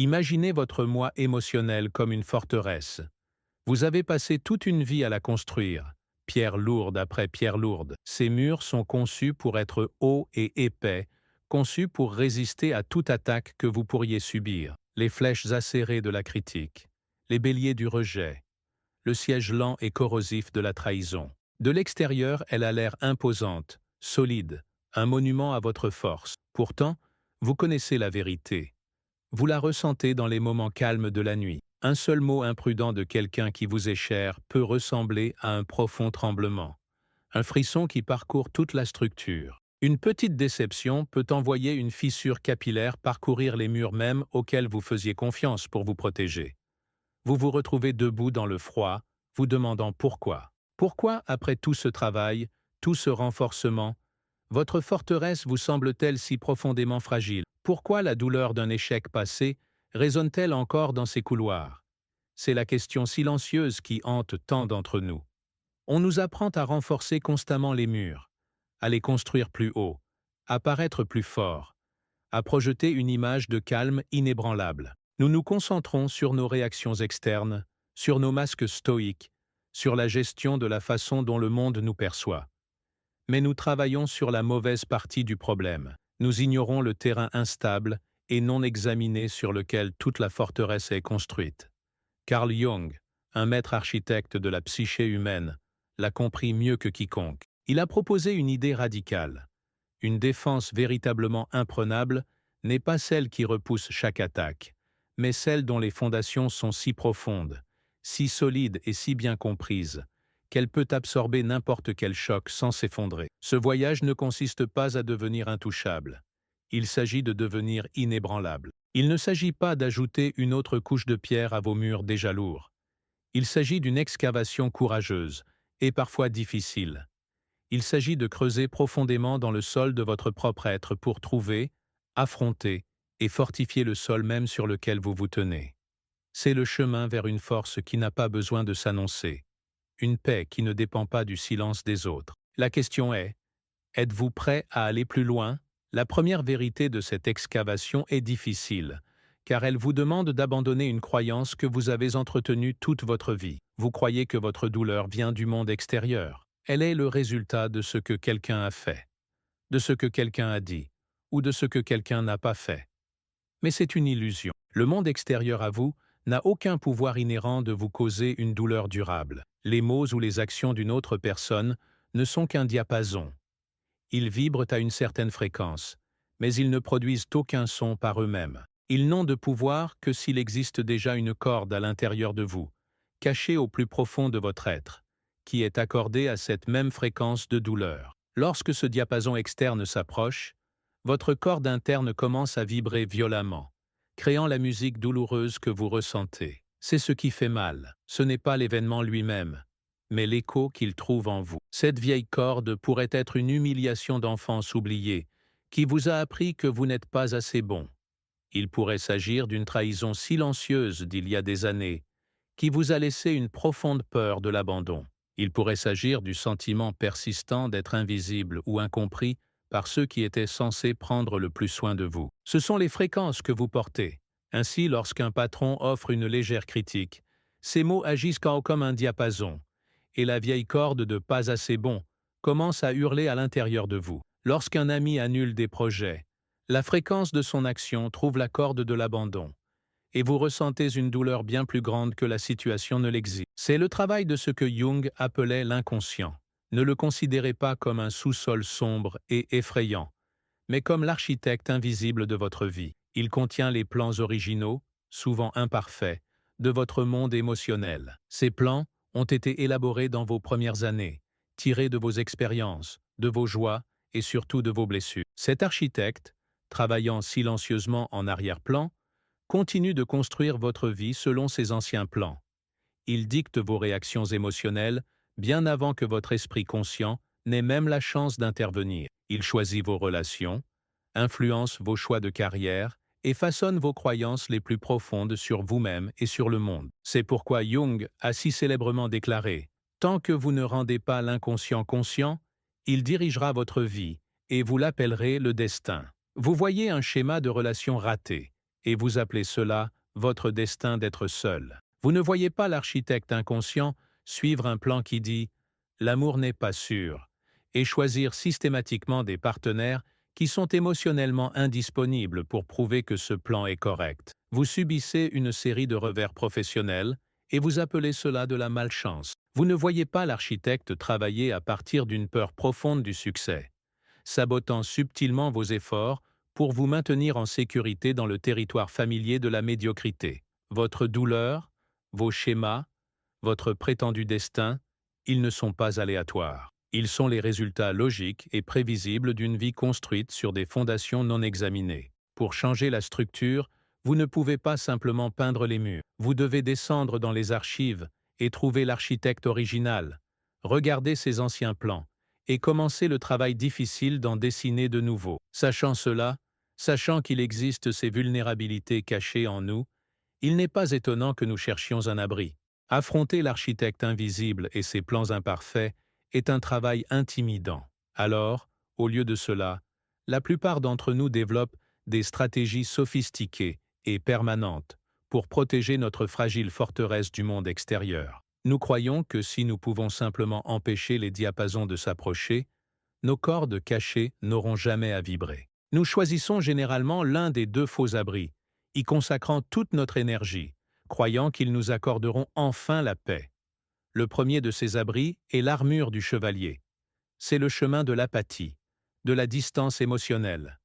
Imaginez votre moi émotionnel comme une forteresse. Vous avez passé toute une vie à la construire, pierre lourde après pierre lourde. Ces murs sont conçus pour être hauts et épais, conçus pour résister à toute attaque que vous pourriez subir. Les flèches acérées de la critique, les béliers du rejet, le siège lent et corrosif de la trahison. De l'extérieur, elle a l'air imposante, solide, un monument à votre force. Pourtant, vous connaissez la vérité. Vous la ressentez dans les moments calmes de la nuit. Un seul mot imprudent de quelqu'un qui vous est cher peut ressembler à un profond tremblement. Un frisson qui parcourt toute la structure. Une petite déception peut envoyer une fissure capillaire parcourir les murs mêmes auxquels vous faisiez confiance pour vous protéger. Vous vous retrouvez debout dans le froid, vous demandant pourquoi. Pourquoi, après tout ce travail, tout ce renforcement, votre forteresse vous semble-t-elle si profondément fragile? Pourquoi la douleur d'un échec passé résonne-t-elle encore dans ces couloirs? C'est la question silencieuse qui hante tant d'entre nous. On nous apprend à renforcer constamment les murs, à les construire plus haut, à paraître plus fort, à projeter une image de calme inébranlable. Nous nous concentrons sur nos réactions externes, sur nos masques stoïques, sur la gestion de la façon dont le monde nous perçoit. Mais nous travaillons sur la mauvaise partie du problème. Nous ignorons le terrain instable et non examiné sur lequel toute la forteresse est construite. Carl Jung, un maître architecte de la psyché humaine, l'a compris mieux que quiconque. Il a proposé une idée radicale. Une défense véritablement imprenable n'est pas celle qui repousse chaque attaque, mais celle dont les fondations sont si profondes, si solides et si bien comprises, qu'elle peut absorber n'importe quel choc sans s'effondrer. Ce voyage ne consiste pas à devenir intouchable. Il s'agit de devenir inébranlable. Il ne s'agit pas d'ajouter une autre couche de pierre à vos murs déjà lourds. Il s'agit d'une excavation courageuse et parfois difficile. Il s'agit de creuser profondément dans le sol de votre propre être pour trouver, affronter et fortifier le sol même sur lequel vous vous tenez. C'est le chemin vers une force qui n'a pas besoin de s'annoncer, une paix qui ne dépend pas du silence des autres. La question est, êtes-vous prêt à aller plus loin? La première vérité de cette excavation est difficile, car elle vous demande d'abandonner une croyance que vous avez entretenue toute votre vie. Vous croyez que votre douleur vient du monde extérieur. Elle est le résultat de ce que quelqu'un a fait, de ce que quelqu'un a dit, ou de ce que quelqu'un n'a pas fait. Mais c'est une illusion. Le monde extérieur à vous n'a aucun pouvoir inhérent de vous causer une douleur durable. Les mots ou les actions d'une autre personne ne sont qu'un diapason. Ils vibrent à une certaine fréquence, mais ils ne produisent aucun son par eux-mêmes. Ils n'ont de pouvoir que s'il existe déjà une corde à l'intérieur de vous, cachée au plus profond de votre être, qui est accordée à cette même fréquence de douleur. Lorsque ce diapason externe s'approche, votre corde interne commence à vibrer violemment, créant la musique douloureuse que vous ressentez. C'est ce qui fait mal, ce n'est pas l'événement lui-même, mais l'écho qu'il trouve en vous. Cette vieille corde pourrait être une humiliation d'enfance oubliée, qui vous a appris que vous n'êtes pas assez bon. Il pourrait s'agir d'une trahison silencieuse d'il y a des années, qui vous a laissé une profonde peur de l'abandon. Il pourrait s'agir du sentiment persistant d'être invisible ou incompris par ceux qui étaient censés prendre le plus soin de vous. Ce sont les fréquences que vous portez. Ainsi, lorsqu'un patron offre une légère critique, ces mots agissent comme un diapason, et la vieille corde de pas assez bon commence à hurler à l'intérieur de vous. Lorsqu'un ami annule des projets, la fréquence de son action trouve la corde de l'abandon, et vous ressentez une douleur bien plus grande que la situation ne l'exige. C'est le travail de ce que Jung appelait l'inconscient. Ne le considérez pas comme un sous-sol sombre et effrayant, mais comme l'architecte invisible de votre vie. Il contient les plans originaux, souvent imparfaits, de votre monde émotionnel. Ces plans ont été élaborés dans vos premières années, tirés de vos expériences, de vos joies et surtout de vos blessures. Cet architecte, travaillant silencieusement en arrière-plan, continue de construire votre vie selon ses anciens plans. Il dicte vos réactions émotionnelles bien avant que votre esprit conscient n'ait même la chance d'intervenir. Il choisit vos relations, influence vos choix de carrière et façonne vos croyances les plus profondes sur vous-même et sur le monde. C'est pourquoi Jung a si célèbrement déclaré « Tant que vous ne rendez pas l'inconscient conscient, il dirigera votre vie et vous l'appellerez le destin ». Vous voyez un schéma de relation raté, et vous appelez cela votre destin d'être seul. Vous ne voyez pas l'architecte inconscient suivre un plan qui dit « l'amour n'est pas sûr » et choisir systématiquement des partenaires qui sont émotionnellement indisponibles pour prouver que ce plan est correct. Vous subissez une série de revers professionnels et vous appelez cela de la malchance. Vous ne voyez pas l'architecte travailler à partir d'une peur profonde du succès, sabotant subtilement vos efforts pour vous maintenir en sécurité dans le territoire familier de la médiocrité. Votre douleur, vos schémas, votre prétendu destin, ils ne sont pas aléatoires. Ils sont les résultats logiques et prévisibles d'une vie construite sur des fondations non examinées. Pour changer la structure, vous ne pouvez pas simplement peindre les murs. Vous devez descendre dans les archives et trouver l'architecte original, regarder ses anciens plans et commencer le travail difficile d'en dessiner de nouveaux. Sachant cela, sachant qu'il existe ces vulnérabilités cachées en nous, il n'est pas étonnant que nous cherchions un abri. Affronter l'architecte invisible et ses plans imparfaits est un travail intimidant. Alors, au lieu de cela, la plupart d'entre nous développent des stratégies sophistiquées et permanentes pour protéger notre fragile forteresse du monde extérieur. Nous croyons que si nous pouvons simplement empêcher les diapasons de s'approcher, nos cordes cachées n'auront jamais à vibrer. Nous choisissons généralement l'un des deux faux abris, y consacrant toute notre énergie, croyant qu'ils nous accorderont enfin la paix. Le premier de ces abris est l'armure du chevalier. C'est le chemin de l'apathie, de la distance émotionnelle.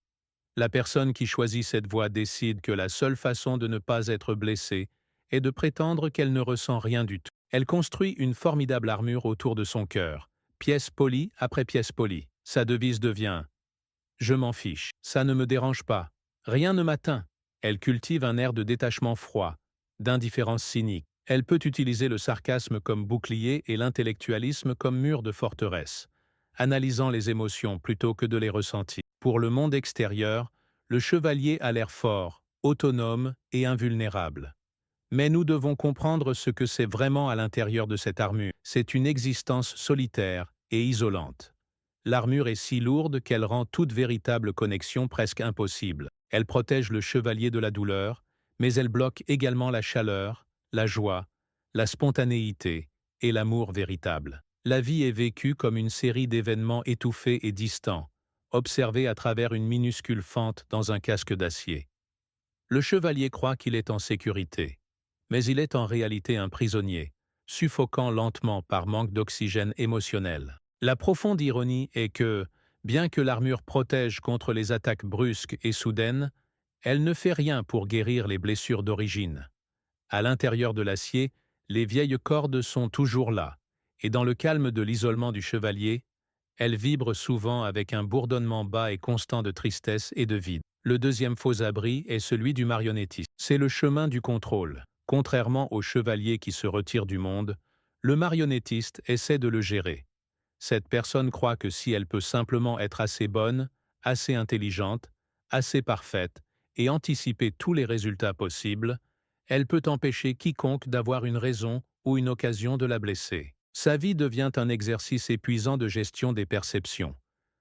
La personne qui choisit cette voie décide que la seule façon de ne pas être blessée est de prétendre qu'elle ne ressent rien du tout. Elle construit une formidable armure autour de son cœur, pièce polie après pièce polie. Sa devise devient « Je m'en fiche, ça ne me dérange pas, rien ne m'atteint ». Elle cultive un air de détachement froid, d'indifférence cynique. Elle peut utiliser le sarcasme comme bouclier et l'intellectualisme comme mur de forteresse, analysant les émotions plutôt que de les ressentir. Pour le monde extérieur, le chevalier a l'air fort, autonome et invulnérable. Mais nous devons comprendre ce que c'est vraiment à l'intérieur de cette armure. C'est une existence solitaire et isolante. L'armure est si lourde qu'elle rend toute véritable connexion presque impossible. Elle protège le chevalier de la douleur, mais elle bloque également la chaleur, la joie, la spontanéité et l'amour véritable. La vie est vécue comme une série d'événements étouffés et distants, observés à travers une minuscule fente dans un casque d'acier. Le chevalier croit qu'il est en sécurité, mais il est en réalité un prisonnier, suffocant lentement par manque d'oxygène émotionnel. La profonde ironie est que, bien que l'armure protège contre les attaques brusques et soudaines, elle ne fait rien pour guérir les blessures d'origine. À l'intérieur de l'acier, les vieilles cordes sont toujours là, et dans le calme de l'isolement du chevalier, elles vibrent souvent avec un bourdonnement bas et constant de tristesse et de vide. Le deuxième faux abri est celui du marionnettiste. C'est le chemin du contrôle. Contrairement au chevalier qui se retire du monde, le marionnettiste essaie de le gérer. Cette personne croit que si elle peut simplement être assez bonne, assez intelligente, assez parfaite et anticiper tous les résultats possibles, elle peut empêcher quiconque d'avoir une raison ou une occasion de la blesser. Sa vie devient un exercice épuisant de gestion des perceptions.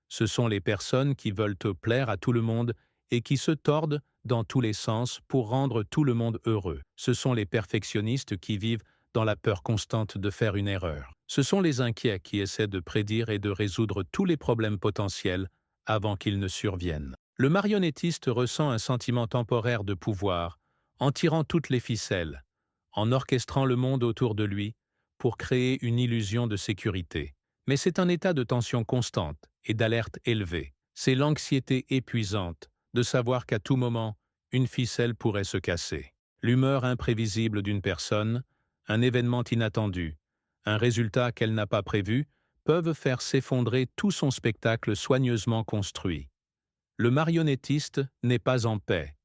Ce sont les personnes qui veulent plaire à tout le monde et qui se tordent dans tous les sens pour rendre tout le monde heureux. Ce sont les perfectionnistes qui vivent dans la peur constante de faire une erreur. Ce sont les inquiets qui essaient de prédire et de résoudre tous les problèmes potentiels avant qu'ils ne surviennent. Le marionnettiste ressent un sentiment temporaire de pouvoir en tirant toutes les ficelles, en orchestrant le monde autour de lui pour créer une illusion de sécurité. Mais c'est un état de tension constante et d'alerte élevée. C'est l'anxiété épuisante de savoir qu'à tout moment, une ficelle pourrait se casser. L'humeur imprévisible d'une personne, un événement inattendu, un résultat qu'elle n'a pas prévu, peuvent faire s'effondrer tout son spectacle soigneusement construit. Le marionnettiste n'est pas en paix.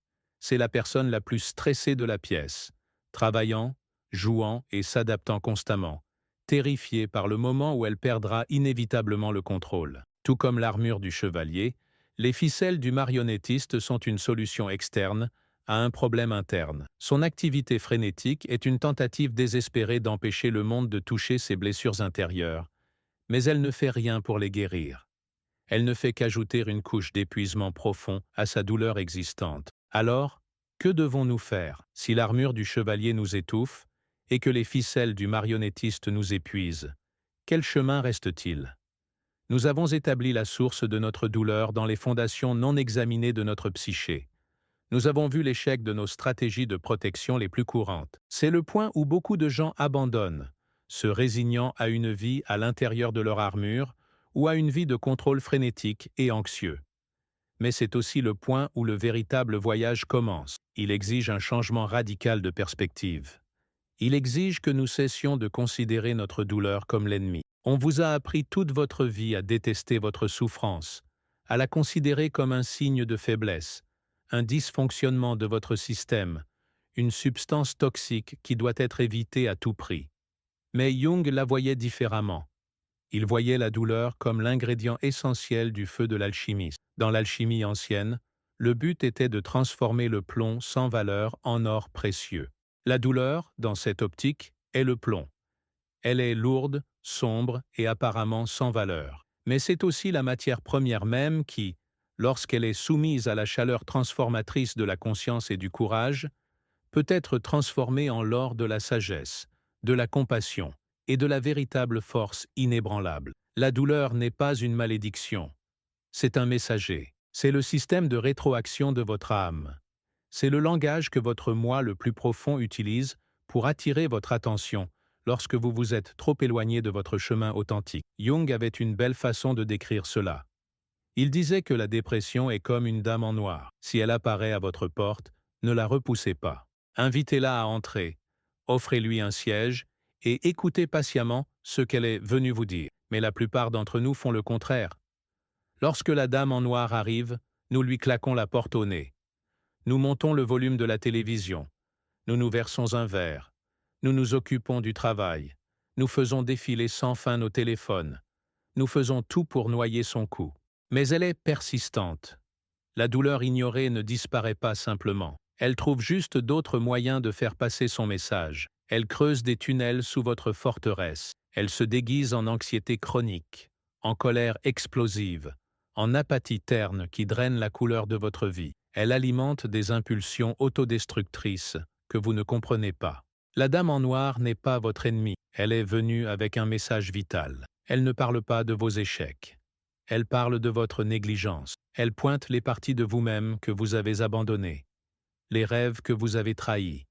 C'est la personne la plus stressée de la pièce, travaillant, jouant et s'adaptant constamment, terrifiée par le moment où elle perdra inévitablement le contrôle. Tout comme l'armure du chevalier, les ficelles du marionnettiste sont une solution externe à un problème interne. Son activité frénétique est une tentative désespérée d'empêcher le monde de toucher ses blessures intérieures, mais elle ne fait rien pour les guérir. Elle ne fait qu'ajouter une couche d'épuisement profond à sa douleur existante. Alors, Que devons-nous faire si l'armure du chevalier nous étouffe et que les ficelles du marionnettiste nous épuisent? Quel chemin reste-t-il? Nous avons établi la source de notre douleur dans les fondations non examinées de notre psyché. Nous avons vu l'échec de nos stratégies de protection les plus courantes. C'est le point où beaucoup de gens abandonnent, se résignant à une vie à l'intérieur de leur armure ou à une vie de contrôle frénétique et anxieux. Mais c'est aussi le point où le véritable voyage commence. Il exige un changement radical de perspective. Il exige que nous cessions de considérer notre douleur comme l'ennemi. On vous a appris toute votre vie à détester votre souffrance, à la considérer comme un signe de faiblesse, un dysfonctionnement de votre système, une substance toxique qui doit être évitée à tout prix. Mais Jung la voyait différemment. Il voyait la douleur comme l'ingrédient essentiel du feu de l'alchimie. Dans l'alchimie ancienne, le but était de transformer le plomb sans valeur en or précieux. La douleur, dans cette optique, est le plomb. Elle est lourde, sombre et apparemment sans valeur. Mais c'est aussi la matière première même qui, lorsqu'elle est soumise à la chaleur transformatrice de la conscience et du courage, peut être transformée en l'or de la sagesse, de la compassion et de la véritable force inébranlable. La douleur n'est pas une malédiction. C'est un messager. C'est le système de rétroaction de votre âme. C'est le langage que votre moi le plus profond utilise pour attirer votre attention lorsque vous vous êtes trop éloigné de votre chemin authentique. Jung avait une belle façon de décrire cela. Il disait que la dépression est comme une dame en noir. Si elle apparaît à votre porte, ne la repoussez pas. Invitez-la à entrer, offrez-lui un siège et écoutez patiemment ce qu'elle est venue vous dire. Mais la plupart d'entre nous font le contraire. Lorsque la dame en noir arrive, nous lui claquons la porte au nez. Nous montons le volume de la télévision. Nous nous versons un verre. Nous nous occupons du travail. Nous faisons défiler sans fin nos téléphones. Nous faisons tout pour noyer son cou. Mais elle est persistante. La douleur ignorée ne disparaît pas simplement. Elle trouve juste d'autres moyens de faire passer son message. Elle creuse des tunnels sous votre forteresse. Elle se déguise en anxiété chronique, en colère explosive, en apathie terne qui draine la couleur de votre vie. Elle alimente des impulsions autodestructrices que vous ne comprenez pas. La dame en noir n'est pas votre ennemie. Elle est venue avec un message vital. Elle ne parle pas de vos échecs. Elle parle de votre négligence. Elle pointe les parties de vous-même que vous avez abandonnées, les rêves que vous avez trahis,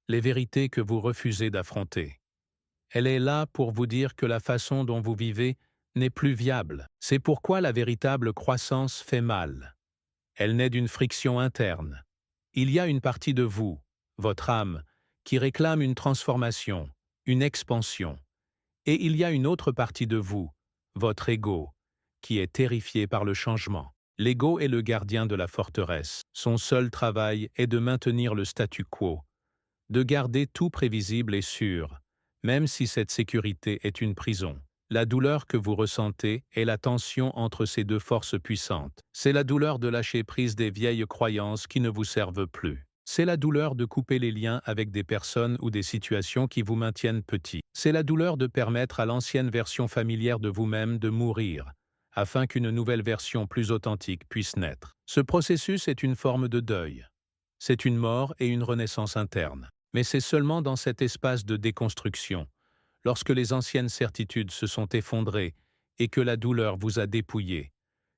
les vérités que vous refusez d'affronter. Elle est là pour vous dire que la façon dont vous vivez n'est plus viable. C'est pourquoi la véritable croissance fait mal. Elle naît d'une friction interne. Il y a une partie de vous, votre âme, qui réclame une transformation, une expansion. Et il y a une autre partie de vous, votre ego, qui est terrifié par le changement. L'ego est le gardien de la forteresse. Son seul travail est de maintenir le statu quo, de garder tout prévisible et sûr, même si cette sécurité est une prison. La douleur que vous ressentez est la tension entre ces deux forces puissantes. C'est la douleur de lâcher prise des vieilles croyances qui ne vous servent plus. C'est la douleur de couper les liens avec des personnes ou des situations qui vous maintiennent petit. C'est la douleur de permettre à l'ancienne version familière de vous-même de mourir, afin qu'une nouvelle version plus authentique puisse naître. Ce processus est une forme de deuil. C'est une mort et une renaissance interne. Mais c'est seulement dans cet espace de déconstruction, lorsque les anciennes certitudes se sont effondrées et que la douleur vous a dépouillé,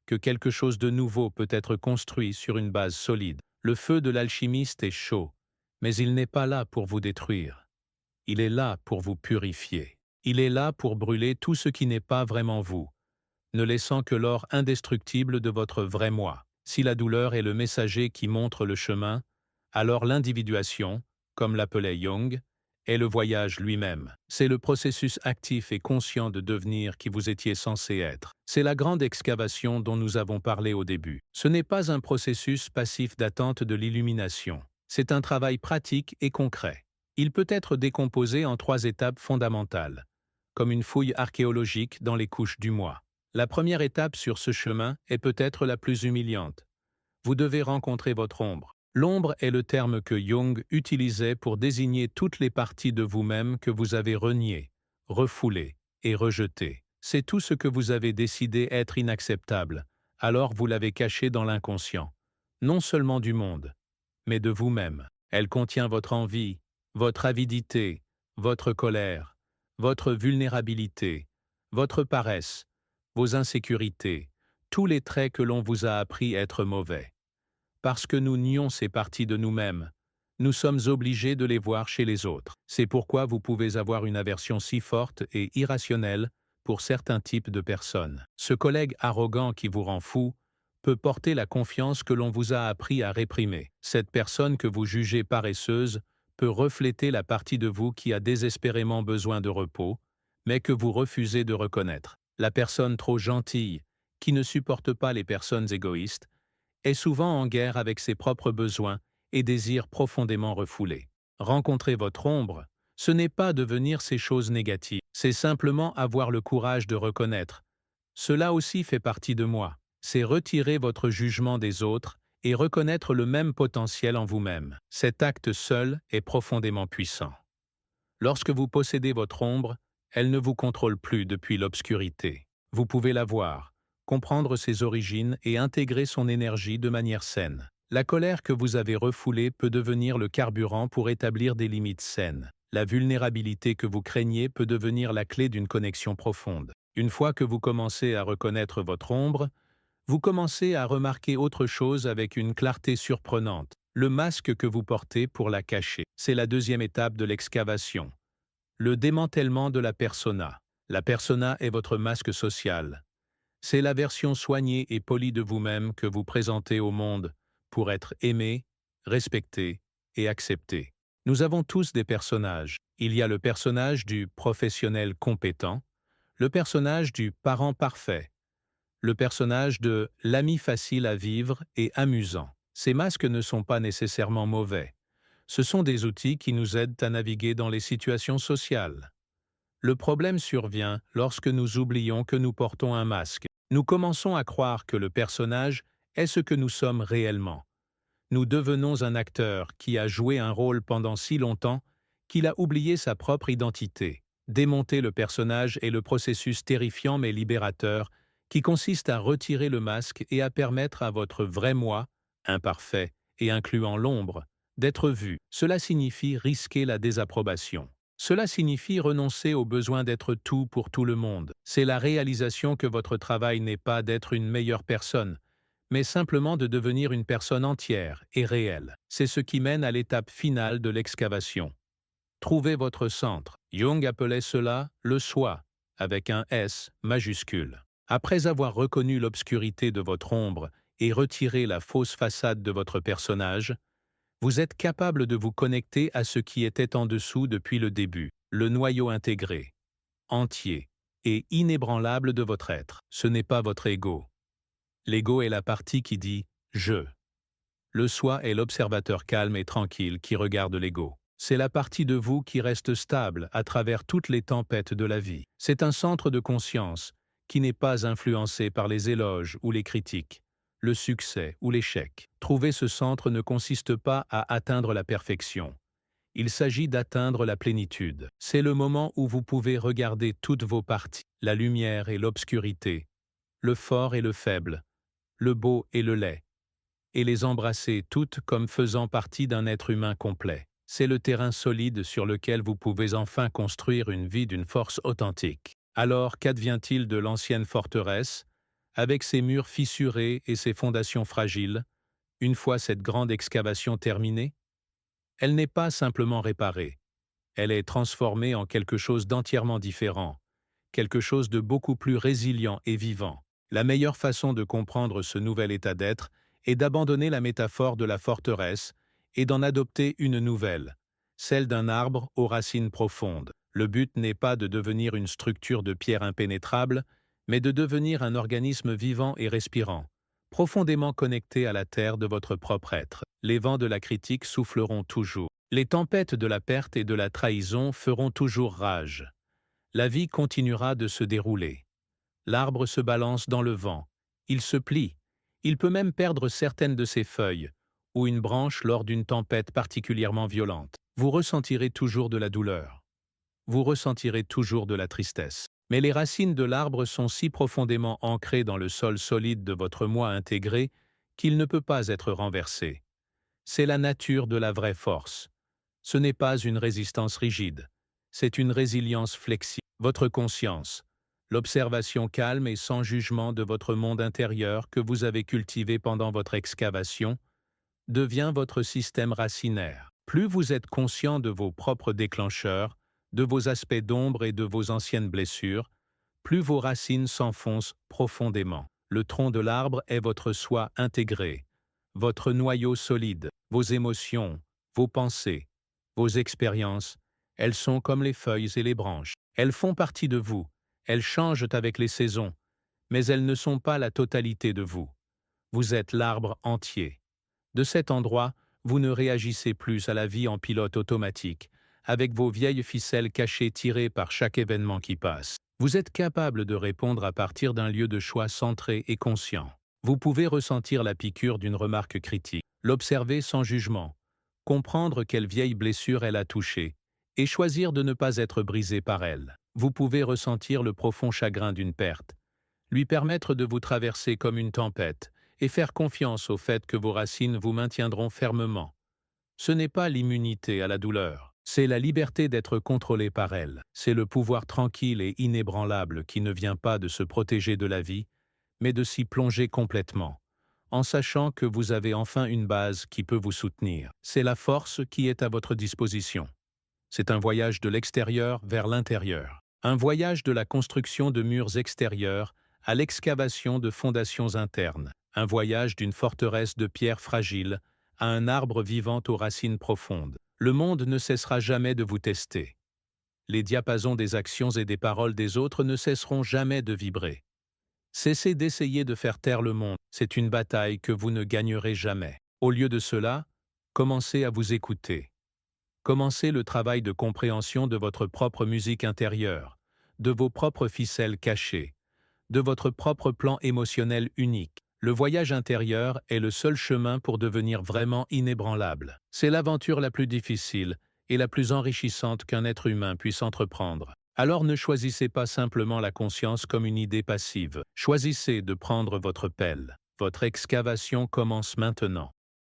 que quelque chose de nouveau peut être construit sur une base solide. Le feu de l'alchimiste est chaud, mais il n'est pas là pour vous détruire. Il est là pour vous purifier. Il est là pour brûler tout ce qui n'est pas vraiment vous, ne laissant que l'or indestructible de votre vrai moi. Si la douleur est le messager qui montre le chemin, alors l'individuation, comme l'appelait Jung, est le voyage lui-même. C'est le processus actif et conscient de devenir qui vous étiez censé être. C'est la grande excavation dont nous avons parlé au début. Ce n'est pas un processus passif d'attente de l'illumination. C'est un travail pratique et concret. Il peut être décomposé en 3 étapes fondamentales, comme une fouille archéologique dans les couches du moi. La première étape sur ce chemin est peut-être la plus humiliante. Vous devez rencontrer votre ombre. L'ombre est le terme que Jung utilisait pour désigner toutes les parties de vous-même que vous avez reniées, refoulées et rejetées. C'est tout ce que vous avez décidé être inacceptable, alors vous l'avez caché dans l'inconscient, non seulement du monde, mais de vous-même. Elle contient votre envie, votre avidité, votre colère, votre vulnérabilité, votre paresse, vos insécurités, tous les traits que l'on vous a appris être mauvais. Parce que nous nions ces parties de nous-mêmes, nous sommes obligés de les voir chez les autres. C'est pourquoi vous pouvez avoir une aversion si forte et irrationnelle pour certains types de personnes. Ce collègue arrogant qui vous rend fou peut porter la confiance que l'on vous a appris à réprimer. Cette personne que vous jugez paresseuse peut refléter la partie de vous qui a désespérément besoin de repos, mais que vous refusez de reconnaître. La personne trop gentille, qui ne supporte pas les personnes égoïstes, est souvent en guerre avec ses propres besoins et désirs profondément refoulés. Rencontrer votre ombre, ce n'est pas devenir ces choses négatives, c'est simplement avoir le courage de reconnaître. Cela aussi fait partie de moi. C'est retirer votre jugement des autres et reconnaître le même potentiel en vous-même. Cet acte seul est profondément puissant. Lorsque vous possédez votre ombre, elle ne vous contrôle plus depuis l'obscurité. Vous pouvez la voir, comprendre ses origines et intégrer son énergie de manière saine. La colère que vous avez refoulée peut devenir le carburant pour établir des limites saines. La vulnérabilité que vous craignez peut devenir la clé d'une connexion profonde. Une fois que vous commencez à reconnaître votre ombre, vous commencez à remarquer autre chose avec une clarté surprenante. Le masque que vous portez pour la cacher. C'est la deuxième étape de l'excavation. Le démantèlement de la persona. La persona est votre masque social. C'est la version soignée et polie de vous-même que vous présentez au monde pour être aimé, respecté et accepté. Nous avons tous des personnages. Il y a le personnage du professionnel compétent, le personnage du parent parfait, le personnage de l'ami facile à vivre et amusant. Ces masques ne sont pas nécessairement mauvais. Ce sont des outils qui nous aident à naviguer dans les situations sociales. Le problème survient lorsque nous oublions que nous portons un masque. Nous commençons à croire que le personnage est ce que nous sommes réellement. Nous devenons un acteur qui a joué un rôle pendant si longtemps qu'il a oublié sa propre identité. Démonter le personnage est le processus terrifiant mais libérateur qui consiste à retirer le masque et à permettre à votre vrai moi, imparfait et incluant l'ombre, d'être vu. Cela signifie risquer la désapprobation. Cela signifie renoncer au besoin d'être tout pour tout le monde. C'est la réalisation que votre travail n'est pas d'être une meilleure personne, mais simplement de devenir une personne entière et réelle. C'est ce qui mène à l'étape finale de l'excavation. Trouvez votre centre. Jung appelait cela le soi, avec un S majuscule. Après avoir reconnu l'obscurité de votre ombre et retiré la fausse façade de votre personnage, vous êtes capable de vous connecter à ce qui était en dessous depuis le début, le noyau intégré, entier et inébranlable de votre être. Ce n'est pas votre ego. L'ego est la partie qui dit « je ». Le soi est l'observateur calme et tranquille qui regarde l'ego. C'est la partie de vous qui reste stable à travers toutes les tempêtes de la vie. C'est un centre de conscience qui n'est pas influencé par les éloges ou les critiques, le succès ou l'échec. Trouver ce centre ne consiste pas à atteindre la perfection. Il s'agit d'atteindre la plénitude. C'est le moment où vous pouvez regarder toutes vos parties, la lumière et l'obscurité, le fort et le faible, le beau et le laid, et les embrasser toutes comme faisant partie d'un être humain complet. C'est le terrain solide sur lequel vous pouvez enfin construire une vie d'une force authentique. Alors, qu'advient-il de l'ancienne forteresse, avec ses murs fissurés et ses fondations fragiles, une fois cette grande excavation terminée? Elle n'est pas simplement réparée. Elle est transformée en quelque chose d'entièrement différent, quelque chose de beaucoup plus résilient et vivant. La meilleure façon de comprendre ce nouvel état d'être est d'abandonner la métaphore de la forteresse et d'en adopter une nouvelle, celle d'un arbre aux racines profondes. Le but n'est pas de devenir une structure de pierre impénétrable, mais de devenir un organisme vivant et respirant, profondément connecté à la terre de votre propre être. Les vents de la critique souffleront toujours. Les tempêtes de la perte et de la trahison feront toujours rage. La vie continuera de se dérouler. L'arbre se balance dans le vent. Il se plie. Il peut même perdre certaines de ses feuilles, ou une branche lors d'une tempête particulièrement violente. Vous ressentirez toujours de la douleur. Vous ressentirez toujours de la tristesse. Mais les racines de l'arbre sont si profondément ancrées dans le sol solide de votre moi intégré qu'il ne peut pas être renversé. C'est la nature de la vraie force. Ce n'est pas une résistance rigide, c'est une résilience flexible. Votre conscience, l'observation calme et sans jugement de votre monde intérieur que vous avez cultivé pendant votre excavation, devient votre système racinaire. Plus vous êtes conscient de vos propres déclencheurs, de vos aspects d'ombre et de vos anciennes blessures, plus vos racines s'enfoncent profondément. Le tronc de l'arbre est votre soi intégré, votre noyau solide, vos émotions, vos pensées, vos expériences, elles sont comme les feuilles et les branches. Elles font partie de vous, elles changent avec les saisons, mais elles ne sont pas la totalité de vous. Vous êtes l'arbre entier. De cet endroit, vous ne réagissez plus à la vie en pilote automatique, avec vos vieilles ficelles cachées tirées par chaque événement qui passe. Vous êtes capable de répondre à partir d'un lieu de choix centré et conscient. Vous pouvez ressentir la piqûre d'une remarque critique, l'observer sans jugement, comprendre quelle vieille blessure elle a touché, et choisir de ne pas être brisé par elle. Vous pouvez ressentir le profond chagrin d'une perte, lui permettre de vous traverser comme une tempête, et faire confiance au fait que vos racines vous maintiendront fermement. Ce n'est pas l'immunité à la douleur, c'est la liberté d'être contrôlé par elle. C'est le pouvoir tranquille et inébranlable qui ne vient pas de se protéger de la vie, mais de s'y plonger complètement, en sachant que vous avez enfin une base qui peut vous soutenir. C'est la force qui est à votre disposition. C'est un voyage de l'extérieur vers l'intérieur. Un voyage de la construction de murs extérieurs à l'excavation de fondations internes. Un voyage d'une forteresse de pierres fragiles à un arbre vivant aux racines profondes. Le monde ne cessera jamais de vous tester. Les diapasons des actions et des paroles des autres ne cesseront jamais de vibrer. Cessez d'essayer de faire taire le monde, c'est une bataille que vous ne gagnerez jamais. Au lieu de cela, commencez à vous écouter. Commencez le travail de compréhension de votre propre musique intérieure, de vos propres ficelles cachées, de votre propre plan émotionnel unique. Le voyage intérieur est le seul chemin pour devenir vraiment inébranlable. C'est l'aventure la plus difficile et la plus enrichissante qu'un être humain puisse entreprendre. Alors ne choisissez pas simplement la conscience comme une idée passive. Choisissez de prendre votre pelle. Votre excavation commence maintenant.